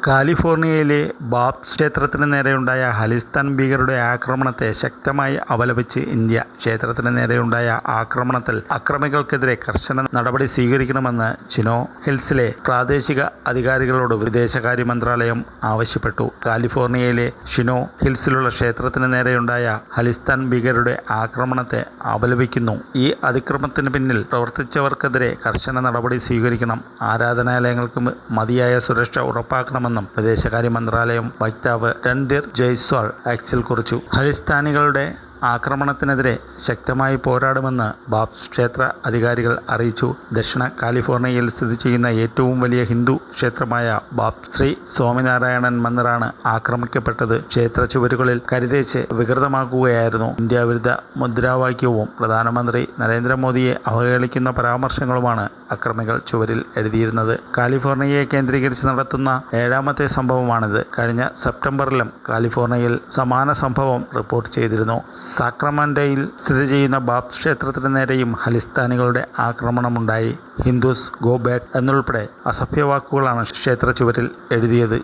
കാലിഫോർണിയയിലെ ബാപ്സ് ക്ഷേത്രത്തിന് നേരെയുണ്ടായ ഖലിസ്ഥാൻ ഭീകരരുടെ ആക്രമണത്തെ ശക്തമായി അപലപിച്ച് ഇന്ത്യ. ക്ഷേത്രത്തിന് നേരെയുണ്ടായ ആക്രമണത്തിൽ അക്രമികൾക്കെതിരെ കർശന നടപടി സ്വീകരിക്കണമെന്ന് ചിനോ ഹിൽസിലെ പ്രാദേശിക അധികാരികളോട് വിദേശകാര്യ മന്ത്രാലയം ആവശ്യപ്പെട്ടു. കാലിഫോർണിയയിലെ ചിനോ ഹിൽസിലുള്ള ക്ഷേത്രത്തിന് നേരെയുണ്ടായ ഖലിസ്ഥാൻ ഭീകരരുടെ ആക്രമണത്തെ അപലപിക്കുന്നു. ഈ അതിക്രമത്തിന് പിന്നിൽ പ്രവർത്തിച്ചവർക്കെതിരെ കർശന നടപടി സ്വീകരിക്കണം. ആരാധനാലയങ്ങൾക്ക് മതിയായ സുരക്ഷ ഉറപ്പാക്കണമെന്നും വിദേശകാര്യ മന്ത്രാലയം വക്താവ് രൺധീർ ജയ്സ്വാൾ എക്സിൽ കുറിച്ചു. ഖലിസ്ഥാനികളുടെ ആക്രമണത്തിനെതിരെ ശക്തമായി പോരാടുമെന്ന് ബാപ്സ് ക്ഷേത്ര അധികാരികൾ അറിയിച്ചു. ദക്ഷിണ കാലിഫോർണിയയിൽ സ്ഥിതി ചെയ്യുന്ന ഏറ്റവും വലിയ ഹിന്ദു ക്ഷേത്രമായ ബാപ്സ് ശ്രീ സ്വാമിനാരായണൻ മന്ദിറാണ് ആക്രമിക്കപ്പെട്ടത്. ക്ഷേത്ര ചുവരുകളിൽ കരിതേച്ച് വികൃതമാക്കുകയായിരുന്നു. ഇന്ത്യ വിരുദ്ധ മുദ്രാവാക്യവും പ്രധാനമന്ത്രി നരേന്ദ്രമോദിയെ അവഹേളിക്കുന്ന പരാമർശങ്ങളുമാണ് അക്രമികൾ ചുവരിൽ എഴുതിയിരുന്നത്. കാലിഫോർണിയയെ കേന്ദ്രീകരിച്ച് നടത്തുന്ന ഏഴാമത്തെ സംഭവമാണിത്. കഴിഞ്ഞ സെപ്റ്റംബറിലും കാലിഫോർണിയയിൽ സമാന സംഭവം റിപ്പോർട്ട് ചെയ്തിരുന്നു. സാക്രമെന്റോയിൽ സ്ഥിതി ചെയ്യുന്ന ബാപ്സ് ക്ഷേത്രത്തിന് നേരെയും ഖലിസ്ഥാനികളുടെ ആക്രമണമുണ്ടായി. ഹിന്ദുസ് ഗോ ബാക്ക് എന്നുൾപ്പെടെ അസഭ്യവാക്കുകളാണ് ക്ഷേത്ര ചുവരിൽ എഴുതിയത്.